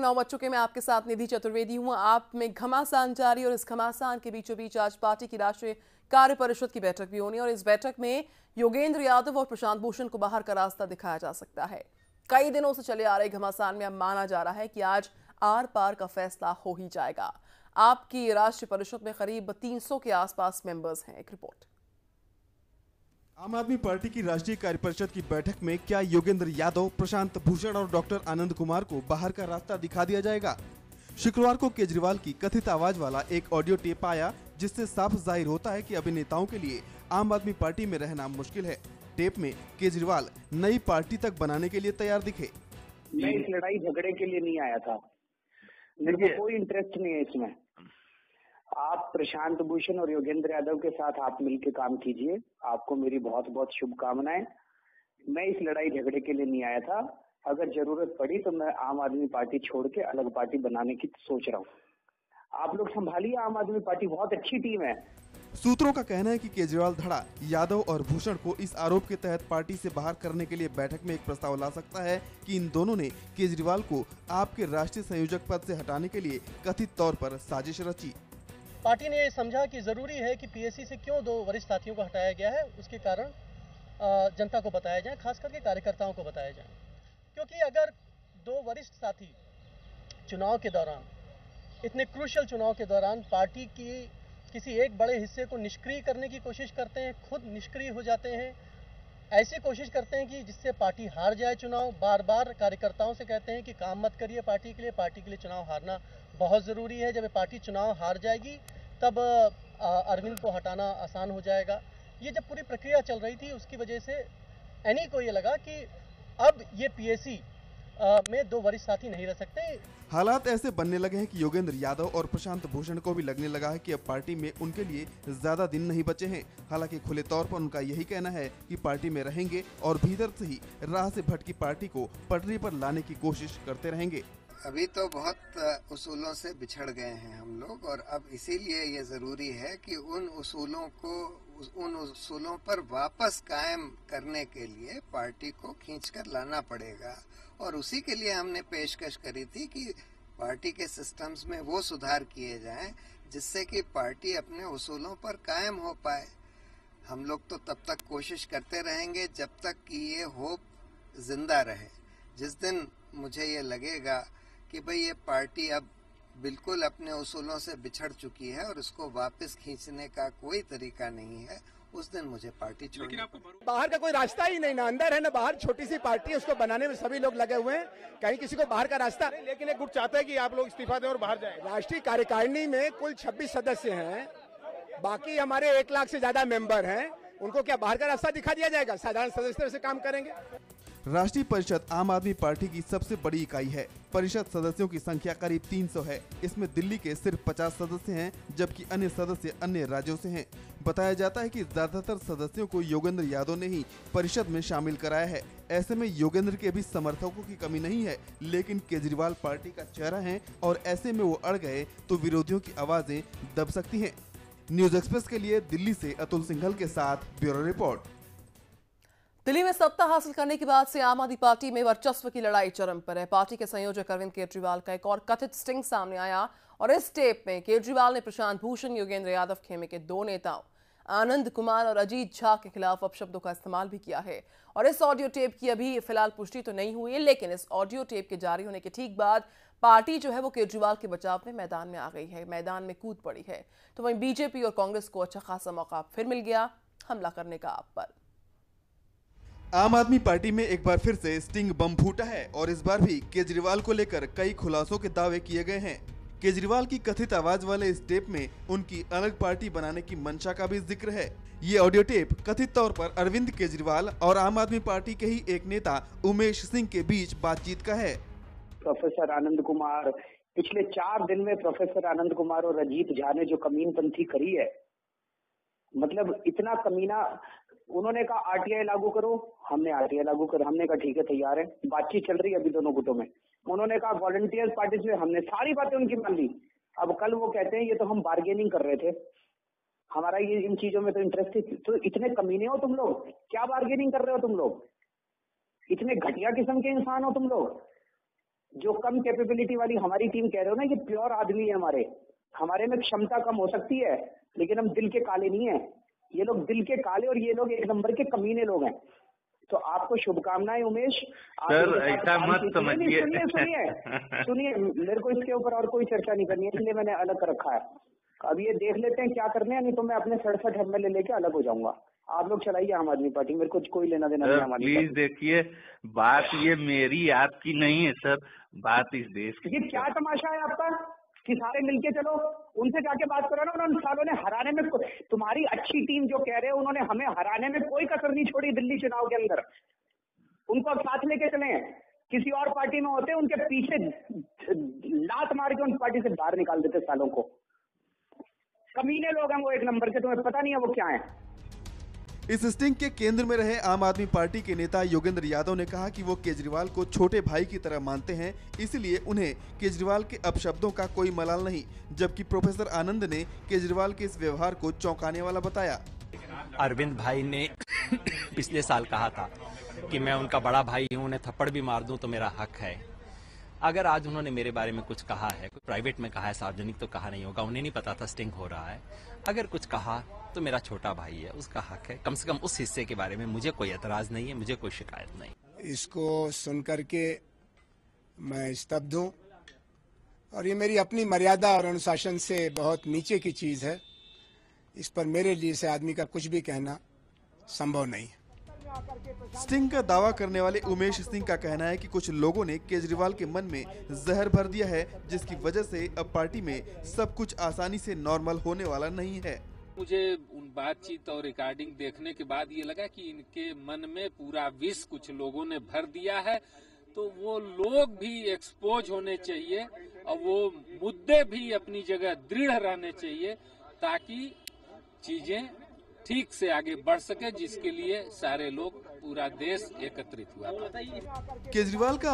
9 बज चुके। मैं आपके साथ निधि चतुर्वेदी हूँ। आप में घमासान जारी और इस घमासान के बीचों बीच आज पार्टी की राष्ट्रीय कार्य परिषद की बैठक भी होनी और इस बैठक में योगेंद्र यादव और प्रशांत भूषण को बाहर का रास्ता दिखाया जा सकता है। कई दिनों से चले आ रहे घमासान में अब माना जा रहा है कि आज आर पार का फैसला हो ही जाएगा। आपकी राष्ट्रीय परिषद में करीब 300 के आसपास मेंबर्स हैं। एक रिपोर्ट। आम आदमी पार्टी की राष्ट्रीय कार्य परिषद की बैठक में क्या योगेंद्र यादव, प्रशांत भूषण और डॉक्टर आनंद कुमार को बाहर का रास्ता दिखा दिया जाएगा? शुक्रवार को केजरीवाल की कथित आवाज वाला एक ऑडियो टेप आया, जिससे साफ जाहिर होता है कि अभिनेताओं के लिए आम आदमी पार्टी में रहना मुश्किल है। टेप में केजरीवाल नई पार्टी तक बनाने के लिए तैयार दिखे। मैं इस लड़ाई झगड़े के लिए नहीं आया था, मेरे को कोई इंटरेस्ट नहीं है इसमें। आप प्रशांत भूषण और योगेंद्र यादव के साथ आप मिलकर काम कीजिए, आपको मेरी बहुत बहुत शुभकामनाएं। मैं इस लड़ाई झगड़े के लिए नहीं आया था। अगर जरूरत पड़ी तो मैं आम आदमी पार्टी छोड़ के अलग पार्टी बनाने की सोच रहा हूँ। आप लोग संभालिए, आम आदमी पार्टी बहुत अच्छी टीम है। सूत्रों का कहना है कि केजरीवाल धड़ा यादव और भूषण को इस आरोप के तहत पार्टी से बाहर करने के लिए बैठक में एक प्रस्ताव ला सकता है कि इन दोनों ने केजरीवाल को आपके राष्ट्रीय संयोजक पद से हटाने के लिए कथित तौर पर साजिश रची। पार्टी ने समझा कि जरूरी है कि पीएससी से क्यों 2 वरिष्ठ साथियों को हटाया गया है, उसके कारण जनता को बताया जाए, खास करके कार्यकर्ताओं को बताया जाए। क्योंकि अगर 2 वरिष्ठ साथी चुनाव के दौरान, इतने क्रूशियल चुनाव के दौरान पार्टी की किसी एक बड़े हिस्से को निष्क्रिय करने की कोशिश करते हैं, खुद निष्क्रिय हो जाते हैं, ऐसी कोशिश करते हैं कि जिससे पार्टी हार जाए चुनाव, बार बार कार्यकर्ताओं से कहते हैं कि काम मत करिए पार्टी के लिए चुनाव हारना बहुत ज़रूरी है। जब पार्टी चुनाव हार जाएगी तब अरविंद को हटाना आसान हो जाएगा। ये जब पूरी प्रक्रिया चल रही थी, उसकी वजह से एनी को ये लगा कि अब ये पीएससी में 2 वरिष्ठ साथी नहीं रह सकते। हालात ऐसे बनने लगे हैं कि योगेंद्र यादव और प्रशांत भूषण को भी लगने लगा है कि अब पार्टी में उनके लिए ज्यादा दिन नहीं बचे हैं। हालांकि खुले तौर पर उनका यही कहना है कि पार्टी में रहेंगे और भीतर से ही राह से भटकी पार्टी को पटरी पर लाने की कोशिश करते रहेंगे। अभी तो बहुत उसूलों से बिछड़ गए हैं हम लोग, और अब इसीलिए ये जरूरी है कि उन उसूलों पर वापस कायम करने के लिए पार्टी को खींचकर लाना पड़ेगा। और उसी के लिए हमने पेशकश करी थी कि पार्टी के सिस्टम्स में वो सुधार किए जाएं जिससे कि पार्टी अपने उसूलों पर कायम हो पाए। हम लोग तो तब तक कोशिश करते रहेंगे जब तक कि ये होप जिंदा रहे। जिस दिन मुझे ये लगेगा कि भाई ये पार्टी अब बिल्कुल अपने उसूलों से बिछड़ चुकी है और इसको वापस खींचने का कोई तरीका नहीं है, उस दिन मुझे पार्टी छोड़नी पड़ेगी। बाहर का कोई रास्ता ही नहीं, ना अंदर है ना बाहर। छोटी सी पार्टी है, उसको बनाने में सभी लोग लगे हुए हैं, कहीं किसी को बाहर का रास्ता। लेकिन एक गुट चाहता है कि आप लोग इस्तीफा दें और बाहर जाएं। राष्ट्रीय कार्यकारिणी में कुल 26 सदस्य हैं, बाकी हमारे 1 लाख से ज्यादा मेंबर हैं। उनको क्या बाहर का रास्ता दिखा दिया जाएगा? साधारण सदस्य से काम करेंगे। राष्ट्रीय परिषद आम आदमी पार्टी की सबसे बड़ी इकाई है। परिषद सदस्यों की संख्या करीब 300 है। इसमें दिल्ली के सिर्फ 50 सदस्य हैं, जबकि अन्य सदस्य अन्य राज्यों से हैं। बताया जाता है कि ज्यादातर सदस्यों को योगेंद्र यादव ने ही परिषद में शामिल कराया है। ऐसे में योगेंद्र के भी समर्थकों की कमी नहीं है, लेकिन केजरीवाल पार्टी का चेहरा है और ऐसे में वो अड़ गए तो विरोधियों की आवाजें दब सकती हैं। न्यूज एक्सप्रेस के लिए दिल्ली से अतुल सिंघल के साथ ब्यूरो रिपोर्ट। दिल्ली में सत्ता हासिल करने के बाद से आम आदमी पार्टी में वर्चस्व की लड़ाई चरम पर है। पार्टी के संयोजक अरविंद केजरीवाल का एक और कथित स्टिंग सामने आया और इस टेप में केजरीवाल ने प्रशांत भूषण, योगेंद्र यादव खेमे के 2 नेताओं आनंद कुमार और अजीत झा के खिलाफ अपशब्दों का इस्तेमाल भी किया है। और इस ऑडियो टेप की अभी फिलहाल पुष्टि तो नहीं हुई है, लेकिन इस ऑडियो टेप के जारी होने के ठीक बाद पार्टी जो है वो केजरीवाल के बचाव में मैदान में आ गई है, मैदान में कूद पड़ी है। तो वहीं बीजेपी और कांग्रेस को अच्छा खासा मौका फिर मिल गया हमला करने का आप पर। आम आदमी पार्टी में एक बार फिर से स्टिंग बम फूटा है और इस बार भी केजरीवाल को लेकर कई खुलासों के दावे किए गए हैं। केजरीवाल की कथित आवाज वाले इस टेप में उनकी अलग पार्टी बनाने की मंशा का भी जिक्र है। ये ऑडियो टेप कथित तौर पर अरविंद केजरीवाल और आम आदमी पार्टी के ही एक नेता उमेश सिंह के बीच बातचीत का है। प्रोफेसर आनंद कुमार, पिछले 4 दिन में प्रोफेसर आनंद कुमार और अजीत झा ने जो कमीनपंथी करी है, मतलब इतना कमीना। उन्होंने कहा आरटीआई लागू करो, हमने आरटीआई लागू कर, हमने कहा ठीक है तैयार है, बातचीत चल रही है अभी दोनों गुटों में। उन्होंने कहा वॉलंटियर्स पार्टिसिपेट, हमने सारी बातें उनकी मान ली। अब कल वो कहते हैं ये तो हम बार्गेनिंग कर रहे थे, हमारा ये इन चीजों में तो इंटरेस्ट है। तो इतने कमीने हो तुम लोग, क्या बार्गेनिंग कर रहे हो तुम लोग? इतने घटिया किस्म के इंसान हो तुम लोग। जो कम कैपेबिलिटी वाली हमारी टीम कह रहे हो ना, ये प्योर आदमी है हमारे में क्षमता कम हो सकती है, लेकिन हम दिल के काले नहीं है। ये लोग दिल के काले और ये लोग एक नंबर के कमीने लोग हैं। तो आपको शुभकामनाएं उमेश। सर ऐसा मत समझिए। सुनिए, मेरे को इसके ऊपर और कोई चर्चा नहीं करनी है, इसलिए मैंने अलग कर रखा है। अब ये देख लेते हैं क्या करने हैं, नहीं तो मैं अपने 67 MLA लेके अलग हो जाऊंगा। आप लोग चलाइए आम आदमी पार्टी, मेरे को कोई लेना देना नहीं। हमारी प्लीज देखिए, बात ये मेरी आपकी नहीं है सर, बात इस देश की। ये क्या तमाशा है आपका कि सारे मिलके चलो, उनसे जाके बात करो ना। उन सालों ने हराने में, तुम्हारी अच्छी टीम जो कह रहे हैं, उन्होंने हमें हराने में कोई कसर नहीं छोड़ी दिल्ली चुनाव के अंदर। उनको अब साथ लेके चले। किसी और पार्टी में होते उनके पीछे लात मार के उन पार्टी से बाहर निकाल देते सालों को। कमीने लोग हैं वो एक नंबर के, तुम्हें पता नहीं है वो क्या है। इस स्टिंग के केंद्र में रहे आम आदमी पार्टी के नेता योगेंद्र यादव ने कहा कि वो केजरीवाल को छोटे भाई की तरह मानते हैं, इसलिए उन्हें केजरीवाल के अपशब्दों का कोई मलाल नहीं। जबकि प्रोफेसर आनंद ने केजरीवाल के इस व्यवहार को चौंकाने वाला बताया। अरविंद भाई ने पिछले साल कहा था कि मैं उनका बड़ा भाई हूं, उन्हें थप्पड़ भी मार दूं तो मेरा हक है। अगर आज उन्होंने मेरे बारे में कुछ कहा है, प्राइवेट में कहा है, सार्वजनिक तो कहा नहीं होगा, उन्हें नहीं पता था स्टिंग हो रहा है। अगर कुछ कहा तो मेरा छोटा भाई है, उसका हक है। कम से कम उस हिस्से के बारे में मुझे कोई एतराज नहीं है, मुझे कोई शिकायत नहीं। इसको सुन करके मैं स्तब्ध हूं, और ये मेरी अपनी मर्यादा और अनुशासन से बहुत नीचे की चीज है। इस पर मेरे लिए से आदमी का कुछ भी कहना संभव नहीं है। स्टिंग का दावा करने वाले उमेश सिंह का कहना है कि कुछ लोगों ने केजरीवाल के मन में जहर भर दिया है, जिसकी वजह से अब पार्टी में सब कुछ आसानी से नॉर्मल होने वाला नहीं है। मुझे उन बातचीत और रिकॉर्डिंग देखने के बाद ये लगा कि इनके मन में पूरा विष कुछ लोगों ने भर दिया है। तो वो लोग भी एक्सपोज होने चाहिए और वो मुद्दे भी अपनी जगह दृढ़ रहने चाहिए, ताकि चीजें ठीक से आगे बढ़ सके, जिसके लिए सारे लोग, पूरा देश एकत्रित हुआ था। केजरीवाल का